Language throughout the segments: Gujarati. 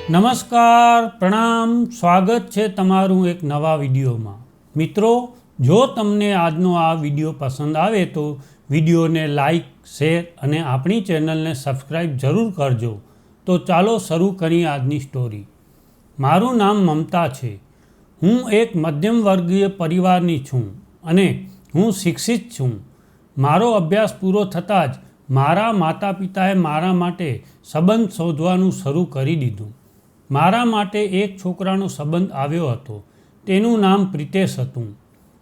નમસ્કાર, પ્રણામ, સ્વાગત છે તમારું એક નવા વિડીયોમાં. મિત્રો, જો તમને આજનો આ વિડીયો પસંદ આવે તો વિડીયોને લાઈક, શેર અને આપણી ચેનલને સબસ્ક્રાઈબ જરૂર કરજો. તો ચાલો શરૂ કરીએ આજની સ્ટોરી. મારું નામ મમતા છે. હું એક મધ્યમ વર્ગીય પરિવારની છું અને હું શિક્ષિત છું. મારો અભ્યાસ પૂરો થતાં જ મારા માતા પિતાએ મારા માટે સંબંધ શોધવાનું શરૂ કરી દીધું. મારા માટે એક છોકરાનો સંબંધ આવ્યો હતો. તેનું નામ પ્રિતેશ હતું.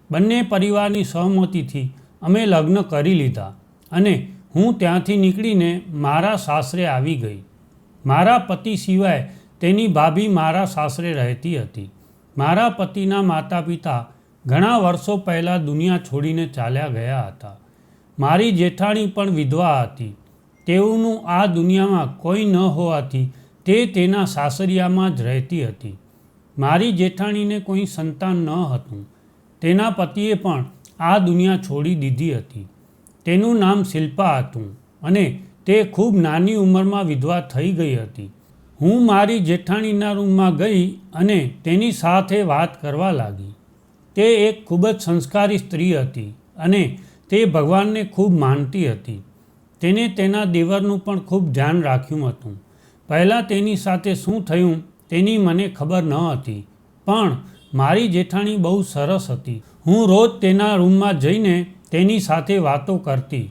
બંને પરિવારની સહમતિથી અમે લગ્ન કરી લીધા અને હું ત્યાંથી નીકળીને મારા સાસરે આવી ગઈ. મારા પતિ સિવાય તેની ભાભી મારા સાસરે રહેતી હતી. મારા પતિના માતા પિતા ઘણા વર્ષો પહેલાં દુનિયા છોડીને ચાલ્યા ગયા હતા. મારી જેઠાણી પણ વિધવા હતી. તેઓનું આ દુનિયામાં કોઈ ન હોવાથી તે તેના સાસરિયામાં જ રહેતી હતી. મારી જેઠાણીને કોઈ સંતાન ન હતું. તેના પતિએ પણ આ દુનિયા છોડી દીધી હતી. તેનું નામ શિલ્પા હતું અને તે ખૂબ નાની ઉંમરમાં વિધવા થઈ ગઈ હતી. હું મારી જેઠાણીના રૂમમાં ગઈ અને તેની સાથે વાત કરવા લાગી. તે એક ખૂબ જ સંસ્કારી સ્ત્રી હતી અને તે ભગવાનને ખૂબ માનતી હતી. તેને તેના દેવરનું પણ ખૂબ ધ્યાન રાખ્યું હતું. પહેલાં તેની સાથે શું થયું તેની મને ખબર ન હતી, પણ મારી જેઠાણી બહુ સરસ હતી. હું રોજ તેના રૂમમાં જઈને તેની સાથે વાતો કરતી.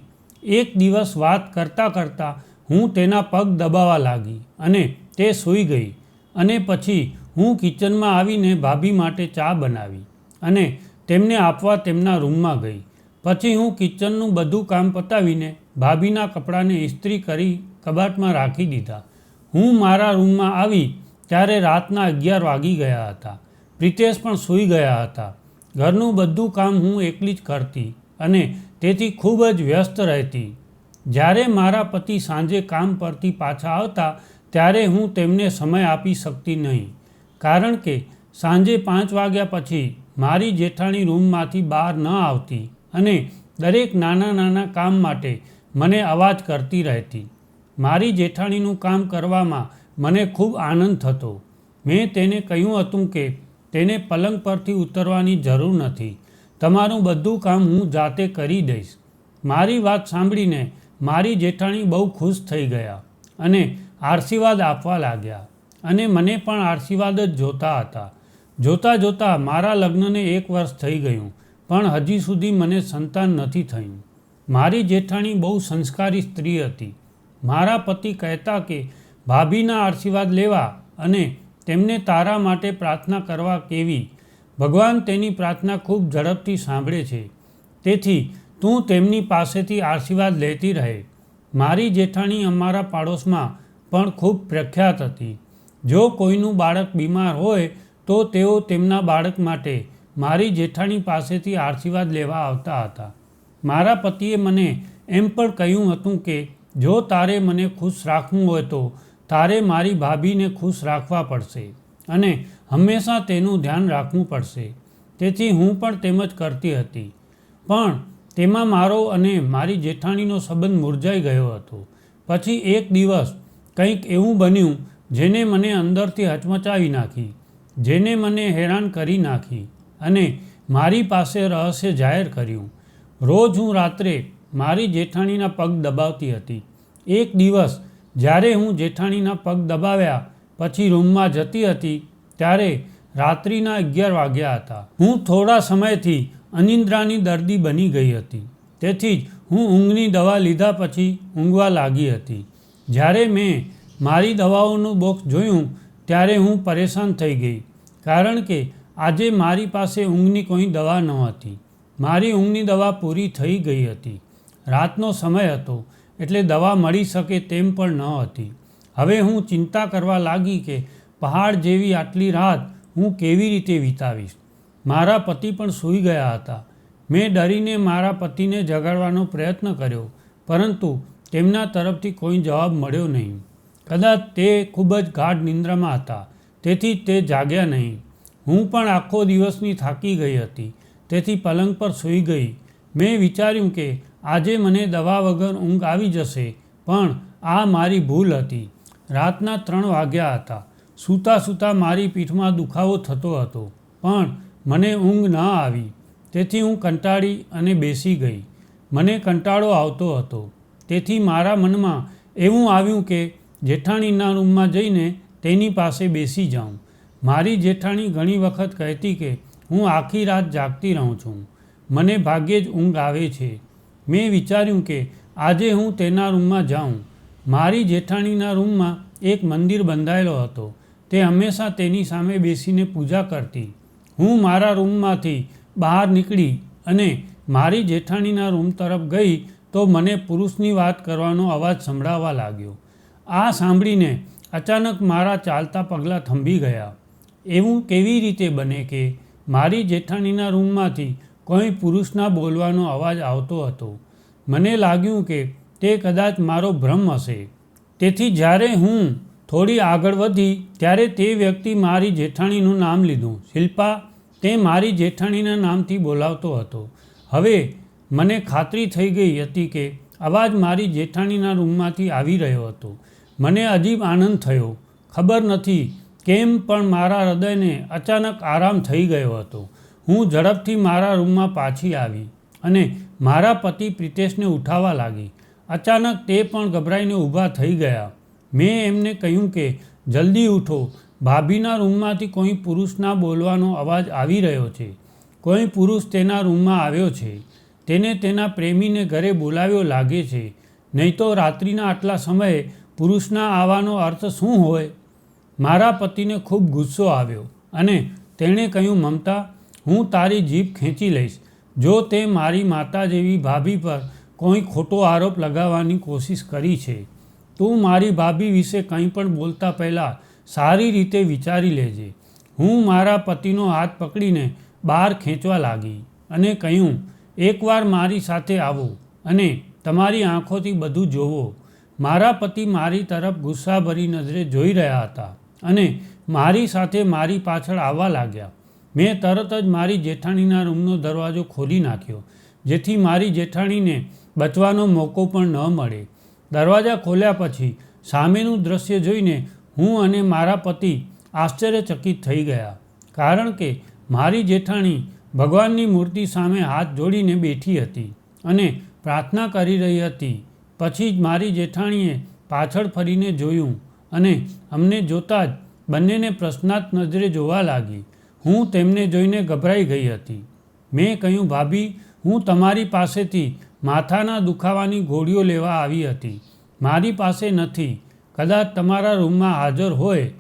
એક દિવસ વાત કરતાં કરતાં હું તેના પગ દબાવવા લાગી અને તે સૂઈ ગઈ અને પછી હું કિચનમાં આવીને ભાભી માટે ચા બનાવી અને તેમને આપવા તેમના રૂમમાં ગઈ. પછી હું કિચનનું બધું કામ પતાવીને ભાભીના કપડાને ઇસ્ત્રી કરી કબાટમાં રાખી દીધા. હું મારા રૂમમાં આવી ત્યારે રાતના 11 વાગી ગયા હતા. પ્રિતેશ પણ સૂઈ ગયા હતા. ઘરનું બધું કામ હું એકલી જ કરતી અને તેથી ખૂબ જ વ્યસ્ત રહેતી. જ્યારે મારા પતિ સાંજે કામ પરથી પાછા આવતા ત્યારે હું તેમને સમય આપી શકતી નહીં, કારણ કે સાંજે 5 વાગ્યા પછી મારી જેઠાણી રૂમમાંથી બહાર ન આવતી અને દરેક નાના નાના કામ માટે મને અવાજ કરતી રહેતી. મારી જેઠાણીનું કામ કરવામાં મને ખૂબ આનંદ થતો. મેં તેને કહ્યું હતું કે તેને પલંગ પરથી ઉતરવાની જરૂર નથી. તમારું બધું કામ હું જાતે કરી દઈશ. મારી વાત સાંભળીને મારી જેઠાણી બહુ ખુશ થઈ ગયા અને આશીર્વાદ આપવા લાગ્યા અને મને પણ આશીર્વાદ જ જોતા હતા. જોતાં જોતાં મારા લગ્નને 1 વર્ષ થઈ ગયું, પણ હજી સુધી મને સંતાન નથી થયું. મારી જેઠાણી બહુ સંસ્કારી સ્ત્રી હતી. મારા પતિ કહેતા કે ભાભીના આશીર્વાદ લેવા અને તેમને તારા માટે પ્રાર્થના કરવા કેવી. ભગવાન તેની પ્રાર્થના ખૂબ ઝડપથી સાંભળે છે, તેથી તું તેમની પાસેથી આશીર્વાદ લેતી રહે. મારી જેઠાણી અમારા પાડોશમાં પણ ખૂબ પ્રખ્યાત હતી. જો કોઈનું બાળક બીમાર હોય તો તેઓ તેમના બાળક માટે મારી જેઠાણી પાસેથી આશીર્વાદ લેવા આવતા હતા. મારા પતિએ મને એમ પણ કહ્યું હતું કે જો તારે મને ખુશ રાખવું હોય તો તારે મારી ભાભીને ખુશ રાખવા પડશે અને હંમેશા તેનું ધ્યાન રાખવું પડશે. તેથી હું પણ તેમ જ કરતી હતી. પણ તેમાં મારો અને મારી જેઠાણીનો સંબંધ મુરઝાઈ ગયો હતો. પછી એક દિવસ કંઈક એવું બન્યું જેને મને અંદરથી હચમચાવી નાખી, જેને મને હેરાન કરી નાખી અને મારી પાસે રહસ્ય જાહેર કર્યું. રોજ હું રાત્રે મારી જેઠાણીના પગ દબાવતી હતી. એક દિવસ જ્યારે હું જેઠાણીના પગ દબાવ્યા પછી રૂમમાં જતી હતી ત્યારે રાત્રિના 11 વાગ્યા હતા. હું થોડા સમયથી અનિદ્રાની દર્દી બની ગઈ હતી, તેથી જ હું ઊંઘની દવા લીધા પછી ઊંઘવા લાગી હતી. જ્યારે મેં મારી દવાઓનું બોક્સ જોયું ત્યારે હું પરેશાન થઈ ગઈ, કારણ કે આજે મારી પાસે ઊંઘની કોઈ દવા નહોતી. મારી ઊંઘની દવા પૂરી થઈ ગઈ હતી. રાતનો સમય હતો એટલે દવા મળી શકે તેમ પણ ન હતી. હવે હું ચિંતા કરવા લાગી કે પહાડ જેવી આટલી રાત હું કેવી રીતે વિતાવીશ. મારા પતિ પણ સૂઈ ગયા હતા. મેં ડરીને મારા પતિને જગાડવાનો પ્રયત્ન કર્યો, પરંતુ તેમના તરફથી કોઈ જવાબ મળ્યો નહીં. કદાચ તે ખૂબ જ ગાઢ નિંદ્રામાં હતા, તેથી તે જાગ્યા નહીં. હું પણ આખો દિવસની થાકી ગઈ હતી, તેથી પલંગ પર સૂઈ ગઈ. મેં વિચાર્યું કે આજે મને દવા વગર ઊંઘ આવી જશે, પણ આ મારી ભૂલ હતી. રાતના 3 વાગ્યા હતા. સૂતા સૂતા મારી પીઠમાં દુખાવો થતો હતો, પણ મને ઊંઘ ન આવી. તેથી હું કંટાળી અને બેસી ગઈ. મને કંટાળો આવતો હતો, તેથી મારા મનમાં એવું આવ્યું કે જેઠાણીના રૂમમાં જઈને તેની પાસે બેસી જાઉં. મારી જેઠાણી ઘણી વખત કહેતી કે હું આખી રાત જાગતી રહું છું, મને ભાગ્યે જ ઊંઘ આવે છે. મેં વિચાર્યું કે આજે હું તેના રૂમમાં જાઉં. મારી જેઠાણીના રૂમમાં એક મંદિર બંધાયેલો હતો. તે હંમેશા તેની સામે બેસીને પૂજા કરતી. હું મારા રૂમમાંથી બહાર નીકળી અને મારી જેઠાણીના રૂમ તરફ ગઈ તો મને પુરુષની વાત કરવાનો અવાજ સંભળાવા લાગ્યો. આ સાંભળીને અચાનક મારા ચાલતા પગલાં થંભી ગયા. એવું કેવી રીતે બને કે મારી જેઠાણીના રૂમમાંથી કોઈ પુરુષના બોલવાનો અવાજ આવતો હતો? મને લાગ્યું કે તે કદાચ મારો ભ્રમ હશે. તેથી જ્યારે હું થોડી આગળ વધી ત્યારે તે વ્યક્તિ મારી જેઠાણીનું નામ લીધું. શિલ્પા, તે મારી જેઠાણીના નામથી બોલાવતો હતો. હવે મને ખાતરી થઈ ગઈ હતી કે અવાજ મારી જેઠાણીના રૂમમાંથી આવી રહ્યો હતો. મને અજીબ આનંદ થયો. ખબર નથી કેમ પણ મારા હૃદયને અચાનક આરામ થઈ ગયો હતો. હું ઝડપથી મારા રૂમમાં પાછી આવી અને મારા પતિ પ્રિતેશને ઉઠાવવા લાગી. અચાનક તે પણ ગભરાઈને ઊભા થઈ ગયા. મેં એમને કહ્યું કે જલ્દી ઉઠો, ભાભીના રૂમમાંથી કોઈ પુરુષના બોલવાનો અવાજ આવી રહ્યો છે. કોઈ પુરુષ તેના રૂમમાં આવ્યો છે. તેને તેના પ્રેમીને ઘરે બોલાવ્યો લાગે છે. નહીં તો રાત્રિના આટલા સમયે પુરુષના આવવાનો અર્થ શું હોય? મારા પતિને ખૂબ ગુસ્સો આવ્યો અને તેણે કહ્યું, મમતા, હું તારી જીભ ખેંચી લઈશ જો તે મારી માતા જેવી ભાભી પર કોઈ ખોટો આરોપ લગાવવાની કોશિશ કરી છે. તું મારી ભાભી વિશે કંઈ પણ બોલતા પહેલાં સારી રીતે વિચારી લેજે. હું મારા પતિનો હાથ પકડીને બહાર ખેંચવા લાગી અને કહ્યું, એકવાર મારી સાથે આવો અને તમારી આંખોથી બધું જોવો. મારા પતિ મારી તરફ ગુસ્સાભરી નજરે જોઈ રહ્યા હતા અને મારી સાથે મારી પાછળ આવવા લાગ્યા. મેં તરત જ મારી જેઠાણીના રૂમનો દરવાજો ખોલી નાખ્યો, જેથી મારી જેઠાણીને બચવાનો મોકો પણ ન મળે. દરવાજા ખોલ્યા પછી સામેનું દ્રશ્ય જોઈને હું અને મારા પતિ આશ્ચર્યચકિત થઈ ગયા, કારણ કે મારી જેઠાણી ભગવાનની મૂર્તિ સામે હાથ જોડીને બેઠી હતી અને પ્રાર્થના કરી રહી હતી. પછી જ મારી જેઠાણીએ પાછળ ફરીને જોયું અને અમને જોતાં જ બંનેને પ્રશ્નાર્થ નજરે જોવા લાગી. હું તેમને જોઈને ગભરાઈ ગઈ હતી. મેં કહ્યું, ભાભી, હું તમારી પાસેથી માથાના દુખાવાની ગોળીઓ લેવા આવી હતી. મારી પાસે નથી. કદાચ તમારા રૂમમાં હાજર હોય.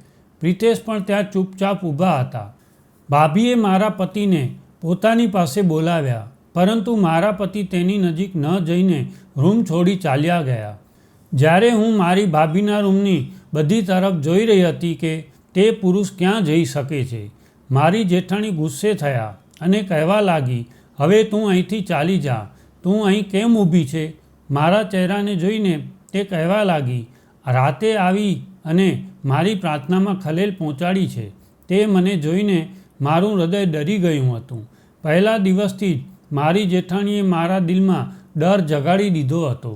પ્રિતેશ પણ ત્યાં ચૂપચાપ ઊભા હતા. ભાભીએ મારા પતિને પોતાની પાસે બોલાવ્યા, પરંતુ મારા પતિ તેની નજીક ન જઈને રૂમ છોડી ચાલ્યા ગયા. જ્યારે હું મારી ભાભીના રૂમની બધી તરફ જોઈ રહી હતી કે તે પુરુષ ક્યાં જઈ શકે છે, મારી જેઠાણી ગુસ્સે થયા અને કહેવા લાગી, હવે તું અહીંથી ચાલી જા. તું અહીં કેમ ઊભી છે? મારા ચહેરાને જોઈને તે કહેવા લાગી, રાતે આવી અને મારી પ્રાર્થનામાં ખલેલ પહોંચાડી છે. તે મને જોઈને મારું હૃદય ડરી ગયું હતું. પહેલા દિવસથી જ મારી જેઠાણીએ મારા દિલમાં ડર જગાડી દીધો હતો.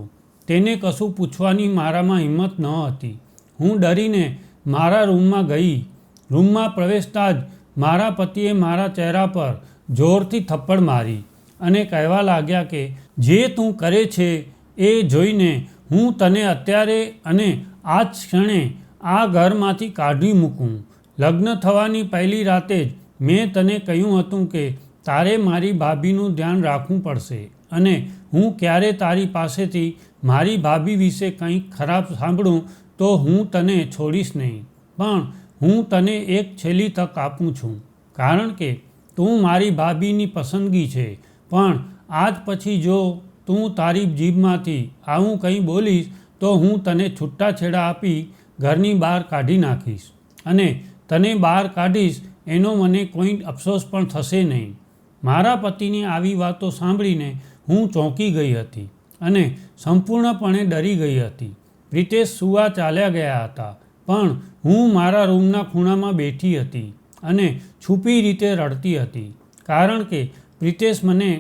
તેને કશું પૂછવાની મારામાં હિંમત ન હતી. હું ડરીને મારા રૂમમાં ગઈ. રૂમમાં પ્રવેશતા જ મારા પતિએ મારા ચહેરા પર જોરથી થપ્પડ મારી અને કહેવા લાગ્યા કે જે તું કરે છે એ જોઈને હું તને અત્યારે અને આ જ ક્ષણે આ ઘરમાંથી કાઢી મૂકું. લગ્ન થવાની પહેલી રાતે જ મેં તને કહ્યું હતું કે તારે મારી ભાભીનું ધ્યાન રાખવું પડશે અને હું ક્યારે તારી પાસેથી મારી ભાભી વિશે કંઈક ખરાબ સાંભળું તો હું તને છોડીશ નહીં. પણ હું તને એક છેલ્લી તક આપું છું, કારણ કે તું મારી ભાભીની પસંદગી છે. પણ આજ પછી જો તું તારી જીભમાંથી આવું કંઈ બોલીશ તો હું તને છૂટાછેડા આપી ઘરની બહાર કાઢી નાખીશ અને તને બહાર કાઢીશ એનો મને કોઈ અફસોસ પણ થશે નહીં. મારા પતિની આવી વાતો સાંભળીને હું ચોંકી ગઈ હતી અને સંપૂર્ણપણે ડરી ગઈ હતી. પ્રિતેશ સૂવા ચાલ્યા ગયા હતા, પણ હું મારા રૂમના ખૂણામાં બેઠી હતી અને છુપી રીતે રડતી હતી, કારણ કે પ્રિતેશ મને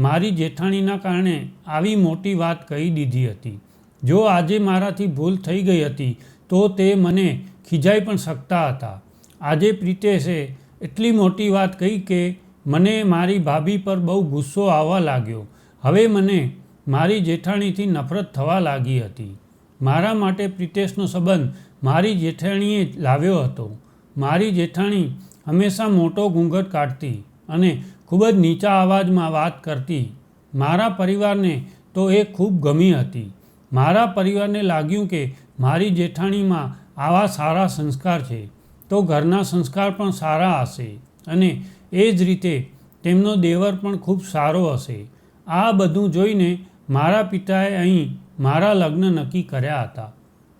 મારી જેઠાણીના કારણે આવી મોટી વાત કહી દીધી હતી. જો આજે મારાથી ભૂલ થઈ ગઈ હતી તો તે મને ખીજાઈ પણ શકતા હતા. આજે પ્રિતેશે એટલી મોટી વાત કહી કે મને મારી ભાભી પર બહુ ગુસ્સો આવવા લાગ્યો. હવે મને મારી જેઠાણીથી નફરત થવા લાગી હતી. મારા માટે પ્રિતેશનો સંબંધ મારી જેઠાણીએ લાવ્યો હતો. મારી જેઠાણી હંમેશા મોટો ઘૂંઘટ કાઢતી અને ખૂબ જ નીચા અવાજમાં વાત કરતી. મારા પરિવારને તો એ ખૂબ ગમી હતી. મારા પરિવારને લાગ્યું કે મારી જેઠાણીમાં આવા સારા સંસ્કાર છે તો ઘરના સંસ્કાર પણ સારા હશે અને એ જ રીતે તેમનો દેવર પણ ખૂબ સારો હશે. આ બધું જોઈને મારા પિતાએ અહીં મારા લગ્ન નક્કી કર્યા હતા.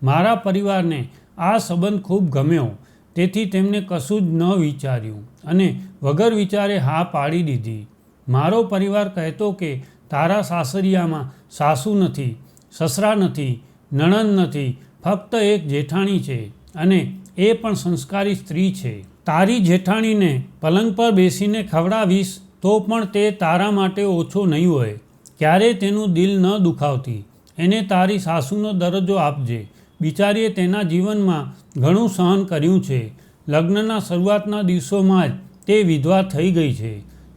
મારા પરિવારને આ સંબંધ ખૂબ ગમ્યો, તેથી તેમણે કશું જ ન વિચાર્યું અને વગર વિચારે હા પાડી દીધી. મારો પરિવાર કહેતો કે તારા સાસરિયામાં સાસુ નથી, સસરા નથી, નણંદ નથી, ફક્ત એક જેઠાણી છે અને એ પણ સંસ્કારી સ્ત્રી છે. તારી જેઠાણીને પલંગ પર બેસીને ખવડાવીશ તો પણ તે તારા માટે ઓછો નહીં હોય. ક્યારેય તેનું દિલ ન દુખાવતી. એને તારી સાસુનો દરજ્જો આપજે. બિચારીએ તેના જીવનમાં ઘણું સહન કર્યું છે. લગ્નના શરૂઆતના દિવસોમાં જ તે વિધવા થઈ ગઈ છે.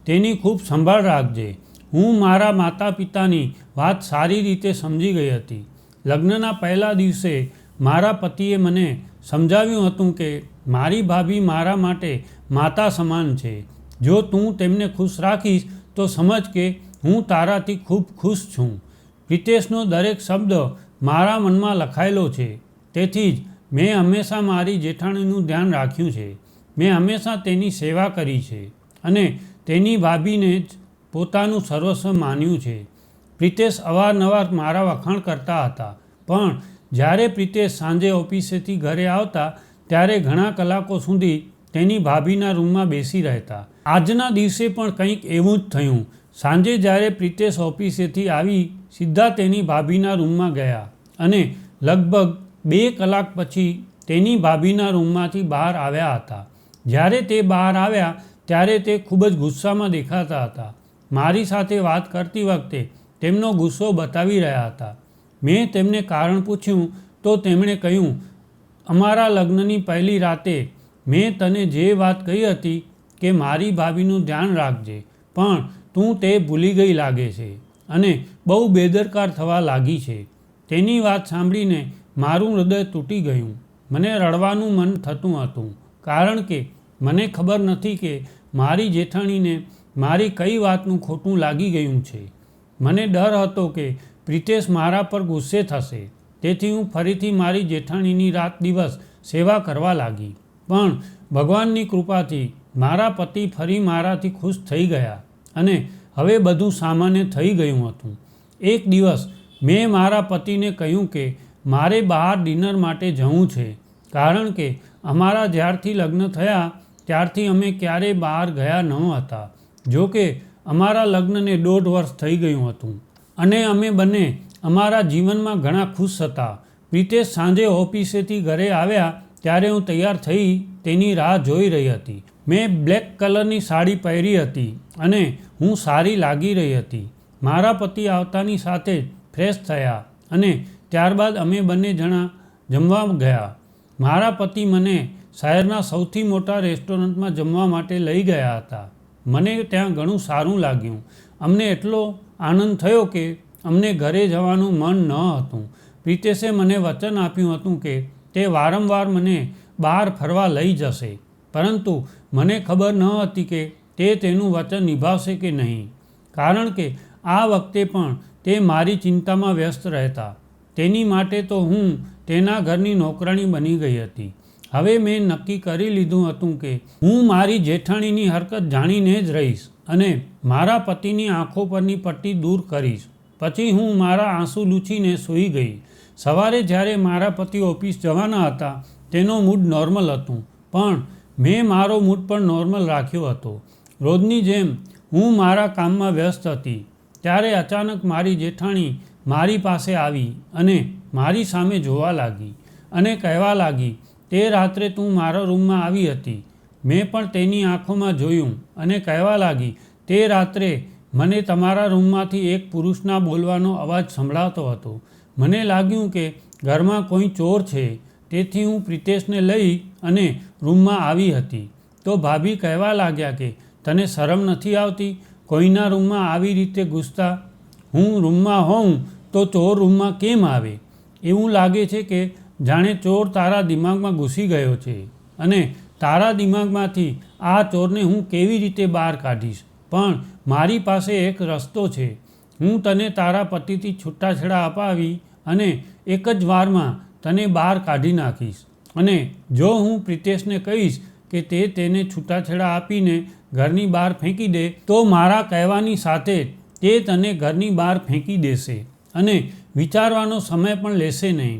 તેની ખૂબ સંભાળ રાખજે. હું મારા માતા પિતાની વાત સારી રીતે સમજી ગઈ હતી. લગ્નના પહેલા દિવસે મારા પતિએ મને સમજાવ્યું હતું કે મારી ભાભી મારા માટે માતા સમાન છે. જો તું તેમને ખુશ રાખીશ તો સમજ કે હું તારાથી ખૂબ ખુશ છું. પ્રિતેશનો દરેક શબ્દ મારા મનમાં લખાયેલો છે. તેથી જ મેં હંમેશા મારી જેઠાણીનું ધ્યાન રાખ્યું છે. મેં હંમેશા તેની સેવા કરી છે અને તેની ભાભીને જ પોતાનું સર્વસ્વ માન્યું છે. પ્રિતેશ અવારનવાર મારા વખાણ કરતા હતા, પણ જ્યારે પ્રિતેશ સાંજે ઓફિસેથી ઘરે આવતા ત્યારે ઘણા કલાકો સુધી તેની ભાભીના રૂમમાં બેસી રહેતા. આજના દિવસે પણ કંઈક એવું જ થયું. સાંજે જ્યારે પ્રિતેશ ઓફિસેથી આવી સીધા તેની ભાભીના રૂમમાં ગયા અને લગભગ 2 કલાક પછી તેની ભાભીના રૂમમાંથી બહાર આવ્યા હતા. જ્યારે તે બહાર આવ્યા ત્યારે તે ખૂબ જ ગુસ્સામાં દેખાતા હતા. મારી સાથે વાત કરતી વખતે તેમનો ગુસ્સો બતાવી રહ્યા હતા. મેં તેમને કારણ પૂછ્યું તો તેમણે કહ્યું, અમારા લગ્નની પહેલી રાતે મેં તને જે વાત કહી હતી કે મારી ભાભીનું ધ્યાન રાખજે, પણ તું તે ભૂલી ગઈ લાગે છે અને બહુ બેદરકાર થવા લાગી છે. તેની વાત સાંભળીને મારું હૃદય તૂટી ગયું. મને રડવાનું મન થતું હતું, કારણ કે મને ખબર નથી કે મારી જેઠાણીને મારી કઈ વાતનું ખોટું લાગી ગયું છે. મને ડર હતો કે પ્રિતેશ મારા પર ગુસ્સે થશે, તેથી હું ફરીથી મારી જેઠાણીની રાત દિવસ સેવા કરવા લાગી. પણ ભગવાનની કૃપાથી મારા પતિ ફરી મારાથી ખુશ થઈ ગયા અને હવે બધું સામાન્ય થઈ ગયું હતું. એક દિવસ મેં મારા પતિને કહ્યું કે મારે બહાર ડિનર માટે જવું છે, કારણ કે અમારા જ્યારથી લગ્ન થયા ત્યારથી અમે ક્યારેય બહાર ગયા ન હતા. જો કે અમારા લગ્નને 1.5 વર્ષ થઈ ગયું હતું અને અમે બંને અમારા જીવનમાં ઘણા ખુશ હતા. પ્રિતેશ સાંજે ઓફિસેથી ઘરે આવ્યા ત્યારે હું તૈયાર થઈ તેની રાહ જોઈ રહી હતી. મેં બ્લેક કલરની સાડી પહેરી હતી અને હું સારી લાગી રહી હતી. મારા પતિ આવતાની સાથે ફ્રેશ થયા અને ત્યારબાદ અમે બંને જણા જમવા ગયા. મારા પતિ મને શહેરના સૌથી મોટા રેસ્ટોરન્ટમાં જમવા માટે લઈ ગયા હતા. મને ત્યાં ઘણું સારું લાગ્યું. અમને એટલો આનંદ થયો કે અમને ઘરે જવાનું મન ન હતું. પ્રિતેશે મને વચન આપ્યું હતું કે તે વારંવાર મને બહાર ફરવા લઈ જશે, પરંતુ મને ખબર ન હતી કે તે તેનું વચન નિભાવશે કે નહીં, કારણ કે આ વખતે પણ તે મારી ચિંતામાં વ્યસ્ત રહેતા. તેની માટે તો હું તેના ઘરની નોકરાણી બની ગઈ હતી. હવે મેં નક્કી કરી લીધું હતું કે હું મારી જેઠાણીની હરકત જાણીને જ રહીશ અને મારા પતિની આંખો પરની પટ્ટી દૂર કરીશ. પછી હું મારા આંસુ લૂછીને સૂઈ ગઈ. સવારે જ્યારે મારા પતિ ઓફિસ જવાના હતા તેનો મૂડ નોર્મલ હતું, પણ મેં મારો મૂડ પણ નોર્મલ રાખ્યો હતો. રોજની જેમ હું મારા કામમાં વ્યસ્ત હતી ત્યારે અચાનક મારી જેઠાણી મારી પાસે આવી અને મારી સામે જોવા લાગી અને કહેવા લાગી, તે રાત્રે તું મારા રૂમમાં આવી હતી. મેં પણ તેની આંખોમાં જોયું અને કહેવા લાગી, તે રાત્રે મને તમારા રૂમમાંથી એક પુરુષના બોલવાનો અવાજ સંભળાતો હતો. મને લાગ્યું કે ઘરમાં કોઈ ચોર છે. તેથી હું પ્રિતેશને લઈ અને રૂમમાં આવી હતી તો ભાભી કહેવા લાગ્યા કે તને શરમ નથી આવતી કોઈના રૂમમાં આવી રીતે ઘૂસતા? હું રૂમમાં હોઉં તો ચોર રૂમમાં કેમ આવે? એવું લાગે છે કે જાણે ચોર તારા દિમાગમાં ઘૂસી ગયો છે અને તારા દિમાગમાંથી આ ચોરને હું કેવી રીતે બહાર કાઢીશ? પણ મારી પાસે એક રસ્તો છે. હું તને તારા પતિથી છૂટાછેડા અપાવી અને એક જ વારમાં તને બહાર કાઢી નાખીશ. અને જો હું પ્રિતેશને કહીશ કે તે તેને છૂટાછેડા આપીને ઘરની બહાર ફેંકી દે તો મારા કહેવાની સાથે તે તને ઘરની બહાર ફેંકી દેશે અને વિચારવાનો સમય પણ લેશે નહીં.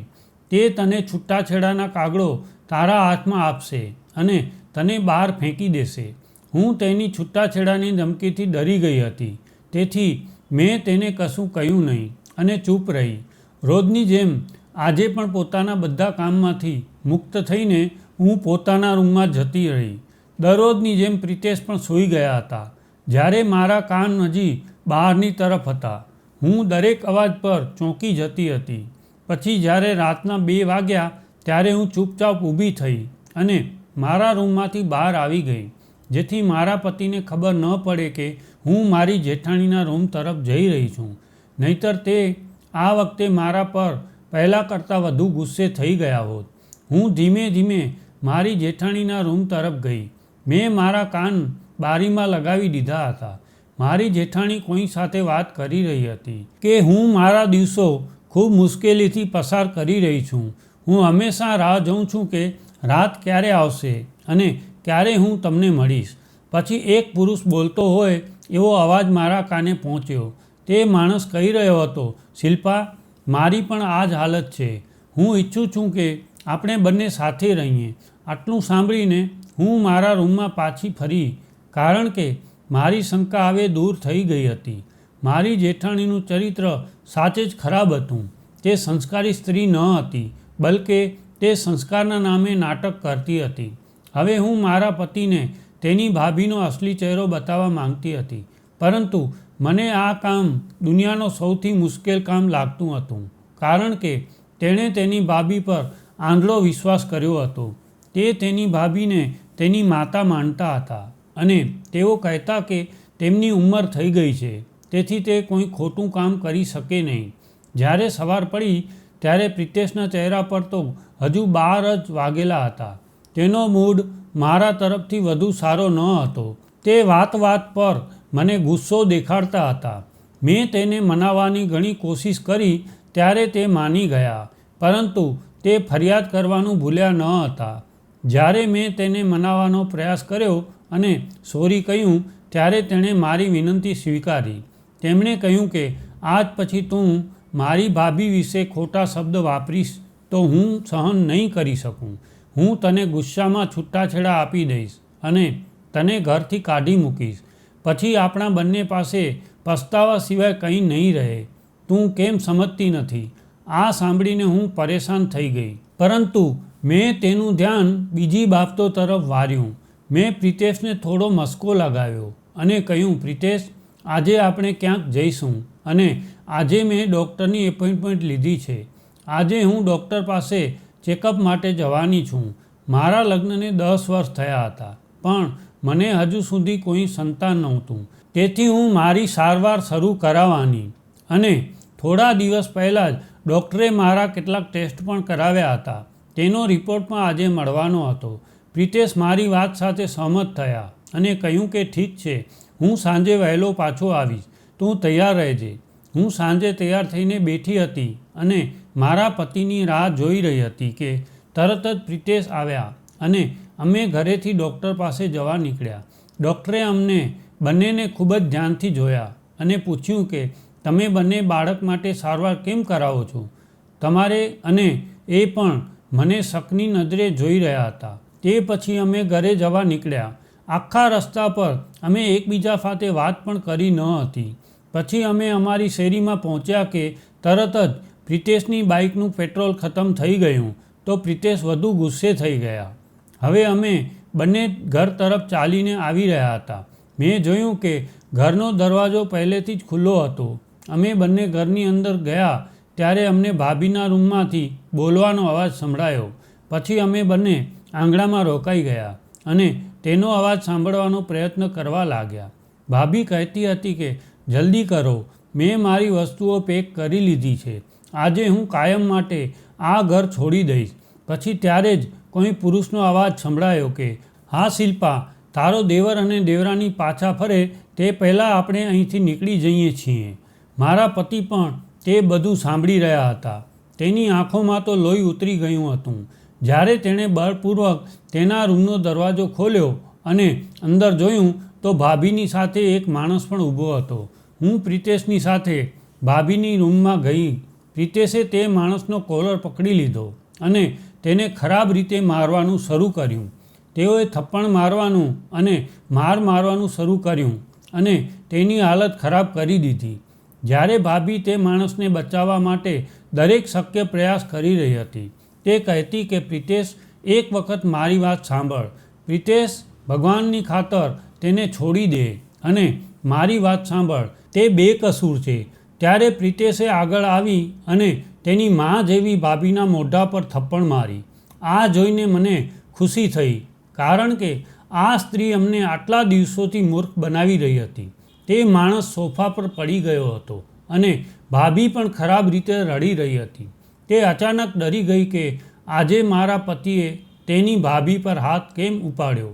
તે તને છૂટાછેડાના કાગળો તારા હાથમાં આપશે અને તને બહાર ફેંકી દેશે. હું તેની છૂટાછેડાની ધમકીથી ડરી ગઈ હતી, તેથી મેં તેને કશું કહ્યું નહીં અને ચૂપ રહી. રોજની જેમ આજે પણ પોતાના બધા કામમાંથી મુક્ત થઈને હું પોતાના રૂમમાં જતી રહી. દરરોજની જેમ પ્રિતેશ પણ સૂઈ ગયા હતા જ્યારે મારા કાન હજી બહારની તરફ હતા. હું દરેક અવાજ પર ચોંકી જતી હતી. પછી જ્યારે રાતના 2 વાગ્યા ત્યારે હું ચૂપચાપ ઊભી થઈ અને મારા રૂમમાંથી બહાર આવી ગઈ, જેથી મારા પતિને ખબર ન પડે કે હું મારી જેઠાણીના રૂમ તરફ જઈ રહી છું. નહીંતર તે આ વખતે મારા પર પહેલાં કરતાં વધુ ગુસ્સે થઈ ગયા હોત. હું ધીમે ધીમે મારી જેઠાણીના રૂમ તરફ ગઈ. મેં મારા કાન બારીમાં લગાવી દીધા હતા. મારી જેઠાણી કોઈ સાથે વાત કરી રહી હતી કે હું મારા દિવસો ખૂબ મુશ્કેલીથી પસાર કરી રહી છું. હું હંમેશા રાહ જોઉં છું કે રાત ક્યારે આવશે અને ક્યારે હું તમને મળીશ. પછી એક પુરુષ બોલતો હોય એવો અવાજ મારા કાને પહોંચ્યો. તે માણસ કહી રહ્યો હતો, શિલ્પા, મારી પણ આ જ હાલત છે. હું ઈચ્છું છું કે આપણે બંને સાથે રહીએ. આટલું સાંભળીને હું મારા રૂમમાં પાછી ફરી, કારણ કે મારી શંકા હવે દૂર થઈ ગઈ હતી. મારી જેઠાણીનું ચરિત્ર સાચે જ ખરાબ હતું. તે સંસ્કારી સ્ત્રી ન હતી, બલકે તે સંસ્કારના નામે નાટક કરતી હતી. હવે હું મારા પતિને તેની ભાભીનો અસલી ચહેરો બતાવવા માંગતી હતી, પરંતુ મને આ કામ દુનિયાનો સૌથી મુશ્કેલ કામ લાગતું હતું, કારણ કે તેણે તેની ભાભી પર આંધળો વિશ્વાસ કર્યો હતો. તે તેની ભાભીને તેની માતા માનતા હતા અને તેઓ કહેતા કે તેમની ઉંમર થઈ ગઈ છે, તેથી તે કોઈ ખોટું કામ કરી શકે નહીં. જ્યારે સવાર પડી ત્યારે પ્રિતેશના ચહેરા પર તો હજુ 12 જ વાગેલા હતા. તેનો મૂડ મારા તરફથી વધુ સારો ન હતો. તે વાત પર મને ગુસ્સો દેખાડતા હતા. મેં તેને મનાવવાની ઘણી કોશિશ કરી ત્યારે તે માની ગયા, પરંતુ તે ફરિયાદ કરવાનું ભૂલ્યા ન હતા. જ્યારે મેં તેને મનાવવાનો પ્રયાસ કર્યો અને સોરી કહ્યું ત્યારે તેણે મારી વિનંતી સ્વીકારી. તેમણે કહ્યું કે આજ પછી તું મારી ભાભી વિશે ખોટા શબ્દ વાપરીશ તો હું સહન નહીં કરી શકું. હું તને ગુસ્સામાં છૂટાછેડા આપી દઈશ અને તને ઘરથી કાઢી મૂકીશ. પછી આપણા બંને પાસે પસ્તાવા સિવાય કંઈ નહીં રહે. તું કેમ સમજતી નથી? આ સાંભળીને હું પરેશાન થઈ ગઈ, પરંતુ મેં તેનું ધ્યાન બીજી બાબતો તરફ વાર્યું. મેં પ્રિતેશને થોડો મસ્કો લગાવ્યો અને કહ્યું, પ્રિતેશ, આજે આપણે ક્યાંક જઈશું અને આજે મેં ડૉક્ટરની એપોઇન્ટમેન્ટ લીધી છે. આજે હું ડૉક્ટર પાસે ચેકઅપ માટે જવાની છું. મારા લગ્નને 10 વર્ષ થયા હતા, પણ મને હજુ સુધી કોઈ સંતાન નહોતું. તેથી હું મારી સારવાર શરૂ કરાવવાની અને થોડા દિવસ પહેલાં જ ડૉક્ટરે મારા કેટલાક ટેસ્ટ પણ કરાવ્યા હતા. તેનો રિપોર્ટ પણ આજે મળવાનો હતો. પ્રિતેશ મારી વાત સાથે સહમત થયા અને કહ્યું કે ઠીક છે, હું સાંજે વહેલો પાછો આવીશ. તું તૈયાર રહેજે. હું સાંજે તૈયાર થઈને બેઠી હતી અને મારા પતિની રાહ જોઈ રહી હતી કે તરત જ પ્રિતેશ આવ્યા અને અમે ઘરેથી ડૉક્ટર પાસે જવા નીકળ્યા. ડૉક્ટરે અમને બંનેને ખૂબ જ ધ્યાનથી જોયા અને પૂછ્યું કે તમે બંને બાળક માટે સારવાર કેમ કરાવો છો? તમારે અને એ પણ મને શકની નજરે જોઈ રહ્યા હતા. તે પછી અમે ઘરે જવા નીકળ્યા. આખા રસ્તા પર અમે એકબીજા સાથે વાત પણ કરી ન હતી. પછી અમે અમારી શેરીમાં પહોંચ્યા કે તરત જ પ્રિતેશની બાઇકનું પેટ્રોલ ખતમ થઈ ગયું તો પ્રિતેશ વધુ ગુસ્સે થઈ ગયા. હવે અમે બંને ઘર તરફ ચાલીને આવી રહ્યા હતા. મેં જોયું કે ઘરનો દરવાજો પહેલેથી જ ખુલ્લો હતો. અમે બંને ઘરની અંદર ગયા ત્યારે અમને ભાભીના રૂમમાંથી બોલવાનો અવાજ સંભળાયો પછી અમે બંને આંગણામાં રોકાઈ ગયા અને તેનો અવાજ સાંભળવાનો પ્રયત્ન કરવા લાગ્યા. ભાભી કહેતી હતી કે જલ્દી કરો, મેં મારી વસ્તુઓ પેક કરી લીધી છે. આજે હું કાયમ માટે આ ઘર છોડી દઈશ. પછી ત્યારે જ કોઈ પુરુષનો અવાજ સંભળાયો કે હા શિલ્પા, તારો દેવર અને દેવરાની પાછા ફરે તે પહેલાં આપણે અહીંથી નીકળી જઈએ છીએ. મારા પતિ પણ તે બધું સાંભળી રહ્યા હતા. તેની આંખોમાં તો લોહી ઉતરી ગયું હતું જ્યારે તેણે બળપૂર્વક તેના રૂમનો દરવાજો ખોલ્યો અને અંદર જોયું તો ભાભીની સાથે એક માણસ પણ ઊભો હતો. હું પ્રિતેશની સાથે ભાભીની રૂમમાં ગઈ. પ્રિતેશે તે માણસનો કોલર પકડી લીધો અને તેને ખરાબ રીતે મારવાનું શરૂ કર્યું. તેઓએ થપ્પણ મારવાનું અને મારવાનું શરૂ કર્યું અને તેની હાલત ખરાબ કરી દીધી. જ્યારે ભાભી તે માણસને બચાવવા માટે દરેક શક્ય પ્રયાસ કરી રહી હતી. તે કહેતી કે પ્રિતેશ, એક વખત મારી વાત સાંભળ. પ્રિતેશ, ભગવાનની ખાતર તેને છોડી દે અને મારી વાત સાંભળ, તે બેકસૂર છે. ત્યારે પ્રિતેશે આગળ આવી અને તેની મા જેવી ભાભીના મોઢા પર થપ્પડ મારી. આ જોઈને મને ખુશી થઈ, કારણ કે આ સ્ત્રી અમને આટલા દિવસોથી મૂર્ખ બનાવી રહી હતી. તે માણસ સોફા પર પડી ગયો હતો અને ભાભી પણ ખરાબ રીતે રડી રહી હતી. તે અચાનક ડરી ગઈ કે આજે મારા પતિએ તેની ભાભી પર હાથ કેમ ઉપાડ્યો.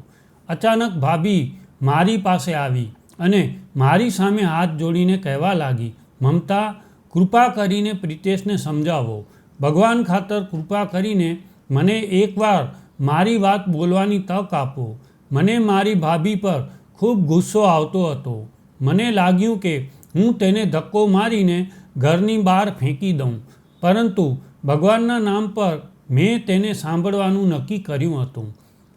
અચાનક ભાભી મારી પાસે આવી અને મારી સામે હાથ જોડીને કહેવા લાગી, મમતા, કૃપા કરીને પ્રિતેશને સમજાવો. ભગવાન ખાતર કૃપા કરીને મને એકવાર મારી વાત બોલવાની તક આપો. મને મારી ભાભી પર ખૂબ ગુસ્સો આવતો હતો. મને લાગ્યું કે હું તેને ધક્કો મારીને ઘરની બહાર ફેંકી દઉં, પરંતુ ભગવાનના નામ પર મેં તેને સાંભળવાનું નક્કી કર્યું હતું.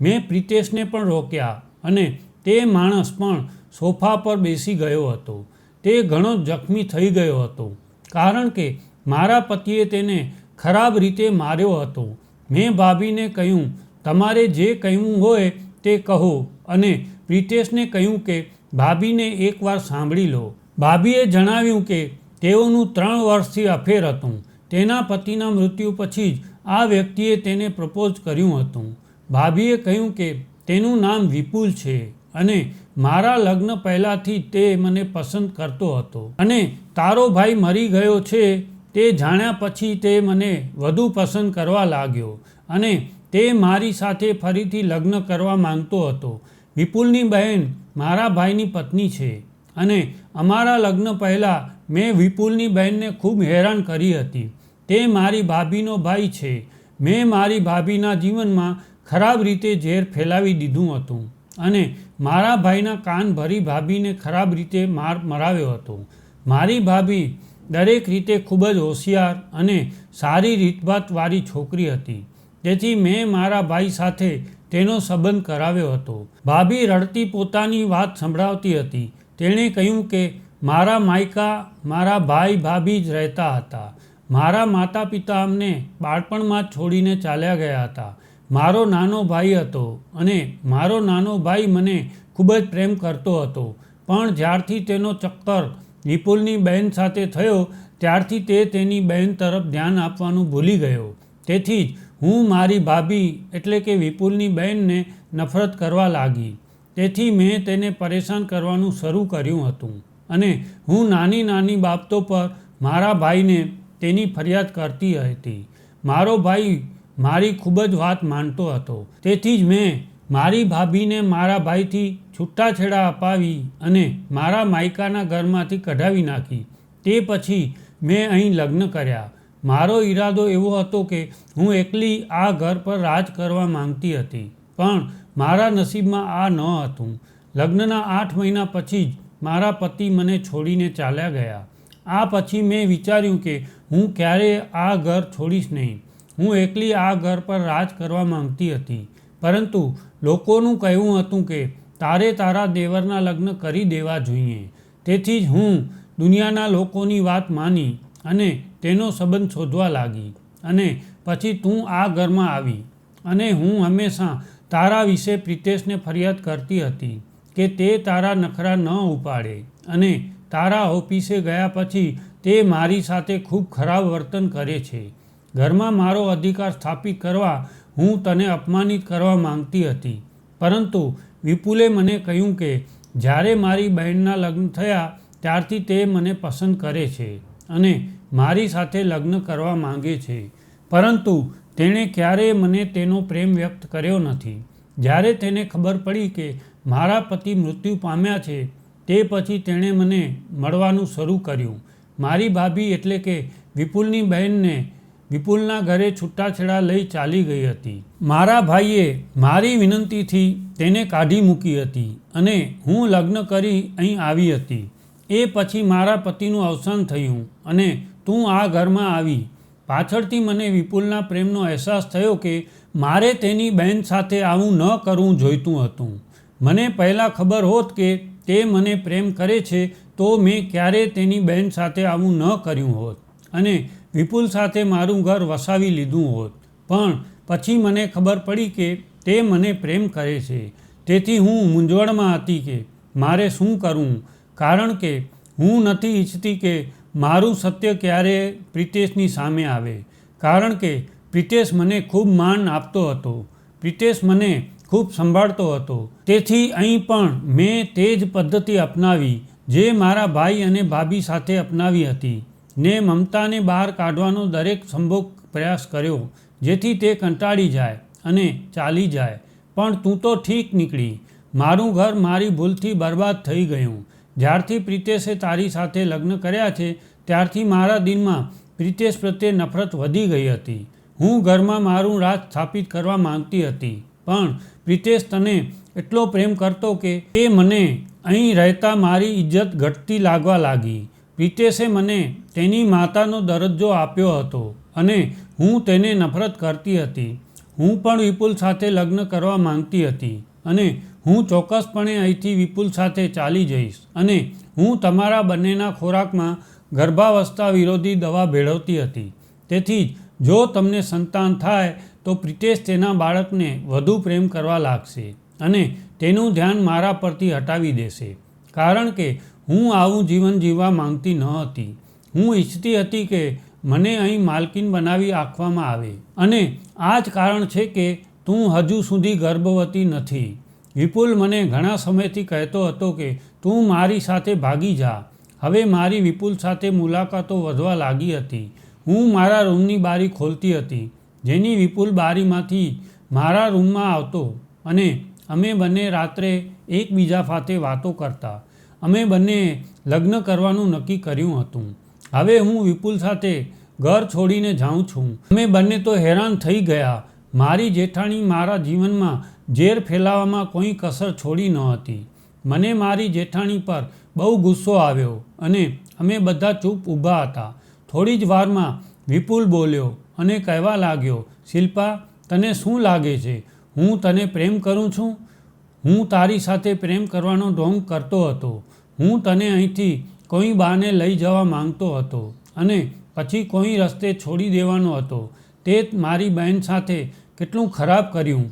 મેં પ્રિતેશને પણ રોક્યા અને તે માણસ પણ સોફા પર બેસી ગયો હતો. તે ઘણો જખમી થઈ ગયો હતો કારણ કે મારા પતિએ તેને ખરાબ રીતે માર્યો હતો. મેં ભાભીને કહ્યું, તમારે જે કહેવું હોય તે કહો, અને પ્રિતેશને કહ્યું કે ભાભીને એકવાર સાંભળી લો. ભાભીએ જણાવ્યું કે તેઓનું 3 વર્ષથી અફેર હતું. તેના પતિના મૃત્યુ પછી જ આ વ્યક્તિએ તેને પ્રપોઝ કર્યું હતું. ભાભીએ કહ્યું કે તેનું નામ વિપુલ છે અને મારા લગ્ન પહેલાંથી તે મને પસંદ કરતો હતો અને તારો ભાઈ મરી ગયો છે તે જાણ્યા પછી તે મને વધુ પસંદ કરવા લાગ્યો અને તે મારી સાથે ફરીથી લગ્ન કરવા માંગતો હતો. વિપુલની બહેન મારા ભાઈની પત્ની છે અને અમારા લગ્ન પહેલાં મેં વિપુલની બહેનને ખૂબ હેરાન કરી હતી. તે મારી ભાભીનો ભાઈ છે. મેં મારી ભાભીના જીવનમાં ખરાબ રીતે ઝેર ફેલાવી દીધું હતું અને મારા ભાઈના કાન ભરી ભાભીને ખરાબ રીતે મરાવ્યો હતો. મારી ભાભી દરેક રીતે ખૂબ જ હોશિયાર અને સારી રીતભાતવાળી છોકરી હતી. તેથી મેં મારા ભાઈ સાથે તેનો સંબંધ કરાવ્યો હતો. ભાભી રડતી પોતાની વાત સંભળાવતી હતી. તેણે કહ્યું કે મારા માયકા મારા ભાઈ ભાભી જ રહેતા હતા. મારા માતા પિતા અમને બાળપણમાં જ છોડીને ચાલ્યા ગયા હતા. મારો નાનો ભાઈ હતો અને મારો નાનો ભાઈ મને ખૂબ જ પ્રેમ કરતો હતો, પણ જ્યારથી તેનો ચક્કર વિપુલની બહેન સાથે થયો ત્યારથી તે તેની બહેન તરફ ધ્યાન આપવાનું ભૂલી ગયો. તેથી જ હું મારી ભાભી એટલે કે વિપુલની બહેનને નફરત કરવા લાગી. તેથી મેં તેને પરેશાન કરવાનું શરૂ કર્યું હતું અને હું નાની નાની બાબતો પર મારા ભાઈને તેની ફરિયાદ કરતી હતી. મારો ભાઈ મારી ખૂબ જ વાત માનતો હતો. તેથી જ મેં મારી ભાભીને મારા ભાઈથી છૂટાછેડા અપાવી અને મારા માયકાના ઘરમાંથી કઢાવી નાખી. તે પછી મેં અહીં લગ્ન કર્યા. મારો ઈરાદો એવો હતો કે હું એકલી આ ઘર પર રાજ કરવા માંગતી હતી, પણ મારા નસીબમાં આ ન હતું. લગ્નના 8 મહિના પછી જ મારા પતિ મને છોડીને ચાલ્યા ગયા. આ પછી મેં વિચાર્યું કે હું ક્યારેય આ ઘર છોડીશ નહીં. હું એકલી આ ઘર પર રાજ કરવા માંગતી હતી, પરંતુ લોકોનું કહેવું હતું કે તારે તારા દેવરના લગ્ન કરી દેવા જોઈએ. તેથી જ હું દુનિયાના લોકોની વાત માની અને તેનો સંબંધ શોધવા લાગી. અને પછી તું આ ઘરમાં આવી અને હું હંમેશા તારા વિશે પ્રિતેશને ફરિયાદ કરતી હતી કે તે તારા નખરા ન ઉપાડે અને તારા ઓફિસે ગયા પછી તે મારી સાથે ખૂબ ખરાબ વર્તન કરે છે. ઘરમાં મારો અધિકાર સ્થાપિત કરવા હું તને અપમાનિત કરવા માંગતી હતી, પરંતુ વિપુલે મને કહ્યું કે જ્યારે મારી બહેનના લગ્ન થયા ત્યારથી તે મને પસંદ કરે છે અને મારી સાથે લગ્ન કરવા માંગે છે, પરંતુ તેણે ક્યારેય મને તેનો પ્રેમ વ્યક્ત કર્યો નથી. જ્યારે તેને ખબર પડી કે મારા પતિ મૃત્યુ પામ્યા છે તે પછી તેણે મને મળવાનું શરૂ કર્યું. મારી ભાભી એટલે કે વિપુલની બહેનને વિપુલના ઘરે છૂટાછેડા લઈ ચાલી ગઈ હતી. મારા ભાઈએ મારી વિનંતીથી તેને કાઢી મૂકી હતી અને હું લગ્ન કરી અહીં આવી હતી. એ પછી મારા પતિનું અવસાન થયું અને તું આ ઘરમાં આવી. પાછળથી મને વિપુલના પ્રેમનો અહેસાસ થયો કે મારે તેની બહેન સાથે આવું ન કરવું જોઈતું હતું. મને પહેલાં ખબર હોત કે તે મને પ્રેમ કરે છે તો મેં ક્યારેય તેની બહેન સાથે આવું ન કર્યું હોત અને વિપુલ સાથે મારું ઘર વસાવી લીધું હોત. પણ પછી મને ખબર પડી કે તે મને પ્રેમ કરે છે. તેથી હું મૂંઝવણમાં હતી કે મારે શું કરવું, કારણ કે હું નથી ઈચ્છતી કે મારું સત્ય ક્યારેય પ્રિતેશની સામે આવે, કારણ કે પ્રિતેશ મને ખૂબ માન આપતો હતો. પ્રિતેશ મને ખૂબ સંભાળતો હતો. તેથી અહીં પણ મેં તે જ પદ્ધતિ અપનાવી જે મારા ભાઈ અને ભાભી સાથે અપનાવી હતી ને મમતાને બહાર કાઢવાનો દરેક સંભવ પ્રયાસ કર્યો જેથી તે કંટાળી જાય અને ચાલી જાય. પણ તું તો ઠીક નીકળી. મારું ઘર મારી ભૂલથી બરબાદ થઈ ગયું. જ્યારથી પ્રિતેશે તારી સાથે લગ્ન કર્યા છે ત્યારથી મારા દિલમાં પ્રિતેશ પ્રત્યે નફરત વધી ગઈ હતી. હું ઘરમાં મારું રાજ સ્થાપિત કરવા માંગતી હતી, પણ પ્રિતેશ તને એટલો પ્રેમ કરતો કે તે મને અહીં રહેતા મારી ઇજ્જત ઘટતી લાગવા લાગી. પ્રિતેશે મને તેની માતાનો દરજ્જો આપ્યો હતો અને હું તેને નફરત કરતી હતી. હું પણ વિપુલ સાથે લગ્ન કરવા માંગતી હતી અને હું ચોક્કસપણે અહીંથી વિપુલ સાથે ચાલી જઈશ અને હું તમારા બંનેના ખોરાકમાં ગર્ભાવસ્થા વિરોધી દવા ભેળવતી હતી. તેથી જો તમને સંતાન થાય તો પ્રિતેશ તેના બાળકને વધુ પ્રેમ કરવા લાગશે અને તેનું ધ્યાન મારા પરથી હટાવી દેશે, કારણ કે હું આવું જીવન જીવવા માંગતી ન હતી. હું ઈચ્છતી હતી કે મને અહીં માલકીન બનાવી રાખવામાં આવે અને આ જ કારણ છે કે તું હજુ સુધી ગર્ભવતી નથી. વિપુલ મને ઘણા સમયથી કહેતો હતો કે તું મારી સાથે ભાગી જા. હવે મારી વિપુલ સાથે મુલાકાતો વધવા લાગી હતી. હું મારા રૂમની બારી ખોલતી હતી, જેની વિપુલ બારીમાંથી મારા રૂમમાં આવતો અને અમે બંને રાત્રે એકબીજા સાથે વાતો કરતા. અમે બંને લગ્ન કરવાનું નક્કી કર્યું હતું. હવે હું વિપુલ સાથે ઘર છોડીને જાઉં છું. અમે બંને તો હેરાન થઈ ગયા. મારી જેઠાણી મારા જીવનમાં ઝેર ફેલાવવામાં કોઈ કસર છોડી ન હતી. મને મારી જેઠાણી પર બહુ ગુસ્સો આવ્યો અને અમે બધા ચૂપ ઊભા હતા. થોડી જ વારમાં વિપુલ બોલ્યો અને કહેવા લાગ્યો, શિલ્પા, તને શું લાગે છે હું તને પ્રેમ કરું છું? હું તારી સાથે પ્રેમ કરવાનો ઢોંગ કરતો હતો. હું તને અહીંથી કોઈ બહાને લઈ જવા માંગતો હતો અને પછી કોઈ રસ્તે છોડી દેવાનો હતો. તે મારી બહેન સાથે કેટલું ખરાબ કર્યું.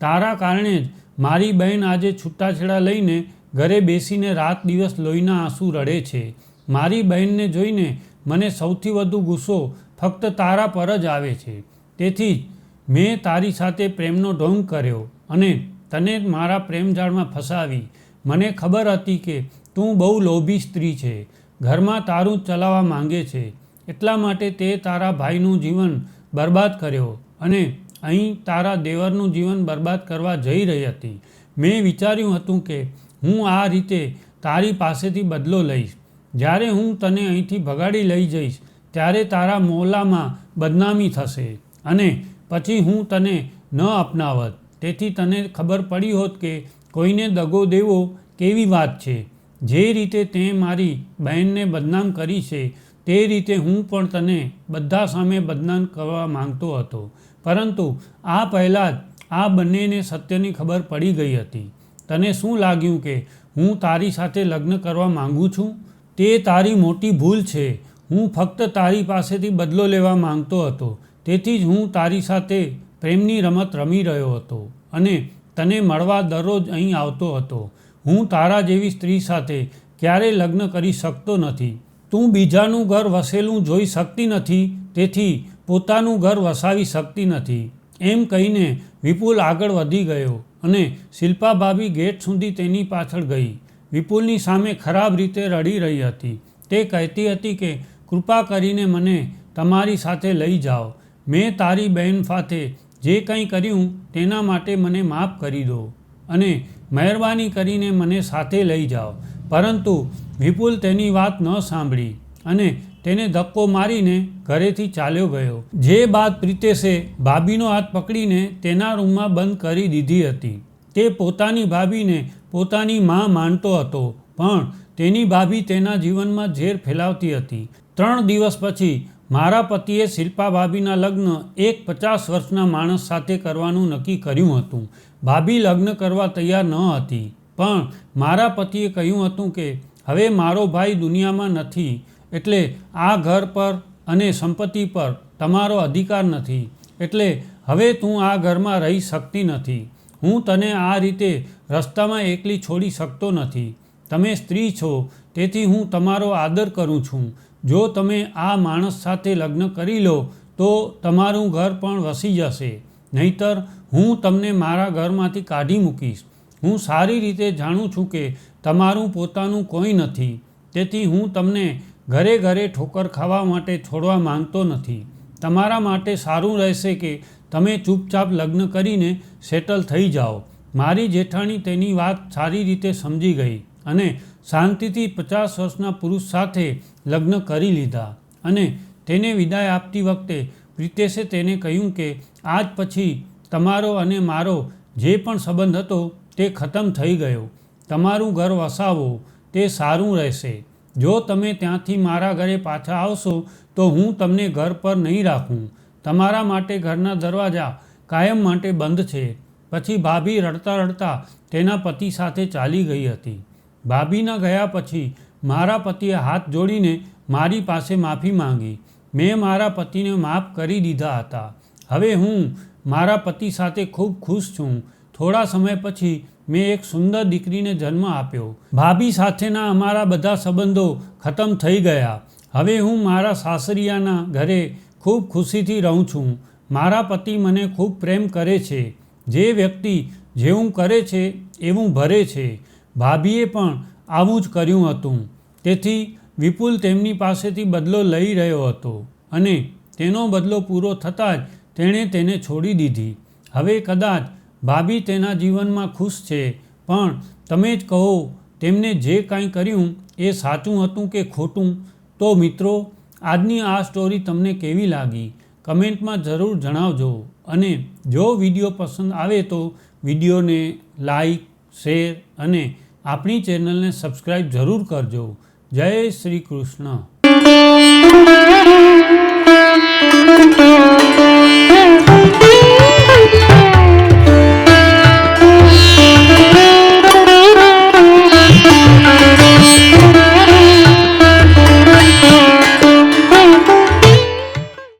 તારા કારણે જ મારી બહેન આજે છૂટાછેડા લઈને ઘરે બેસીને રાત દિવસ લોહીના આંસુ રડે છે. મારી બહેનને જોઈને મને સૌથી વધુ ગુસ્સો ફક્ત તારા પર જ આવે છે. તેથી જ મેં તારી સાથે પ્રેમનો ઢોંગ કર્યો અને તને મારા પ્રેમજાળમાં ફસાવી. મને ખબર હતી કે તું બહુ લોભી સ્ત્રી છે, ઘરમાં તારું ચલાવવા માંગે છે, એટલા માટે તે તારા ભાઈનું જીવન બરબાદ કર્યો અને અહીં તારા દેવરનું જીવન બરબાદ કરવા જઈ રહી હતી. મેં વિચાર્યું હતું કે હું આ રીતે તારી પાસેથી બદલો લઈશ. જ્યારે હું તને અહીંથી ભગાડી લઈ જઈશ ત્યારે તારા મોહલ્લામાં બદનામી થશે અને પછી હું તને ન અપનાવત. તેથી તને ખબર પડી હોત કે કોઈને દગો દેવો કેવી વાત છે. જે રીતે તે મારી બહેનને બદનામ કરી છે તે રીતે હું પણ તને બધા સામે બદનામ કરવા માંગતો હતો. પરંતુ આ પહેલાં જ આ બંનેને સત્યની ખબર પડી ગઈ હતી. તને શું લાગ્યું કે હું તારી સાથે લગ્ન કરવા માંગુ છું? તે તારી મોટી ભૂલ છે. હું ફક્ત તારી પાસેથી બદલો લેવા માંગતો હતો. તેથી જ હું તારી સાથે પ્રેમની રમત રમી રહ્યો હતો અને તને મળવા દરરોજ અહીં આવતો હતો. હું તારા જેવી સ્ત્રી સાથે ક્યારેય લગ્ન કરી શકતો નથી. તું બીજાનું ઘર વસેલું જોઈ શકતી નથી, તેથી પોતાનું ઘર વસાવી શકતી નથી એમ કહીને વિપુલ આગળ વધી ગયો અને શિલ્પા ભાભી ગેટ સુધી તેની પાછળ ગઈ. વિપુલની સામે ખરાબ રીતે રડી રહી હતી. તે કહેતી હતી કે કૃપા કરીને મને તમારી સાથે લઈ જાઓ. મેં તારી બહેન સાથે જે કંઈ કર્યું તેના માટે મને માફ કરી દો અને મહેરબાની કરીને મને સાથે લઈ જાઓ. પરંતુ વિપુલ તેની વાત ન સાંભળી અને તેને ધક્કો મારીને ઘરેથી ચાલ્યો ગયો. જે બાદ પ્રિતેશે ભાભીનો હાથ પકડીને તેના રૂમમાં બંધ કરી દીધી હતી. તે પોતાની ભાભીને પોતાની માં માનતો હતો, પણ તેની ભાભી તેના જીવનમાં ઝેર ફેલાવતી હતી. 3 દિવસ પછી મારા પતિએ શિલ્પા ભાભીના લગ્ન એક 50 વર્ષના માણસ સાથે કરવાનું નક્કી કર્યું હતું. ભાભી લગ્ન કરવા તૈયાર ન હતી, પણ મારા પતિએ કહ્યું હતું કે હવે મારો ભાઈ દુનિયામાં નથી, એટલે આ ઘર પર અને સંપત્તિ પર તમારો અધિકાર નથી, એટલે હવે તું આ ઘરમાં રહી શકતી નથી. હું તને આ રીતે રસ્તામાં એકલી છોડી શકતો નથી. તમે સ્ત્રી છો, તેથી હું તમારો આદર કરું છું. જો તમે આ માણસ સાથે લગ્ન કરી લો તો તમારું ઘર પણ વસી જશે, નહીંતર હું તમને મારા ઘરમાંથી કાઢી મૂકીશ. હું સારી રીતે જાણું છું કે તમારું પોતાનું કોઈ નથી, તેથી હું તમને ઘરે ઘરે ઠોકર ખાવા માટે છોડવા માંગતો નથી. તમારા માટે સારું રહેશે કે તમે ચૂપચાપ લગ્ન કરીને સેટલ થઈ જાઓ. મારી જેઠાણી તેની વાત સારી રીતે સમજી ગઈ અને શાંતિથી 50 વર્ષના પુરુષ સાથે લગ્ન કરી લીધા. અને તેને વિદાય આપતી વખતે પ્રિતેશે તેને કહ્યું કે આજ પછી તમારો અને મારો જે પણ સંબંધ હતો તે ખતમ થઈ ગયો. તમારું ઘર વસાવો, તે સારું રહેશે. જો તમે ત્યાંથી મારા ઘરે પાછા આવશો તો હું તમને ઘર પર નહીં રાખું. તમારા માટે ઘરના દરવાજા કાયમ માટે બંધ છે. પછી ભાભી રડતા રડતા તેના પતિ સાથે ચાલી ગઈ હતી. ભાભીના ગયા પછી મારા પતિએ હાથ જોડીને મારી પાસે માફી માંગી. મેં મારા પતિને માફ કરી દીધા હતા. હવે હું મારા પતિ સાથે ખૂબ ખુશ છું. થોડા સમય પછી મેં એક સુંદર દીકરીને જન્મ આપ્યો. ભાભી સાથેના અમારા બધા સંબંધો ખતમ થઈ ગયા. હવે હું મારા સાસરિયાના ઘરે ખૂબ ખુશીથી રહું છું. મારા પતિ મને ખૂબ પ્રેમ કરે છે. જે વ્યક્તિ જેવું કરે છે એવું ભરે છે. ભાભીએ પણ આવું જ કર્યું હતું. તેથી વિપુલ તેમની પાસેથી બદલો લઈ રહ્યો હતો અને તેનો બદલો પૂરો થતાં જ તેણે તેને છોડી દીધી. હવે કદાચ ભાભી તેના જીવનમાં ખુશ છે, પણ તમે જ કહો તેમને જે કાંઈ કર્યું એ સાચું હતું કે ખોટું? તો મિત્રો, આજની આ સ્ટોરી તમને કેવી લાગી કમેન્ટમાં જરૂર જણાવજો. અને જો વિડીયો પસંદ આવે તો વિડીયોને લાઈક, શેર અને આપણી ચેનલને સબસ્ક્રાઈબ જરૂર કરજો. જય શ્રી કૃષ્ણ.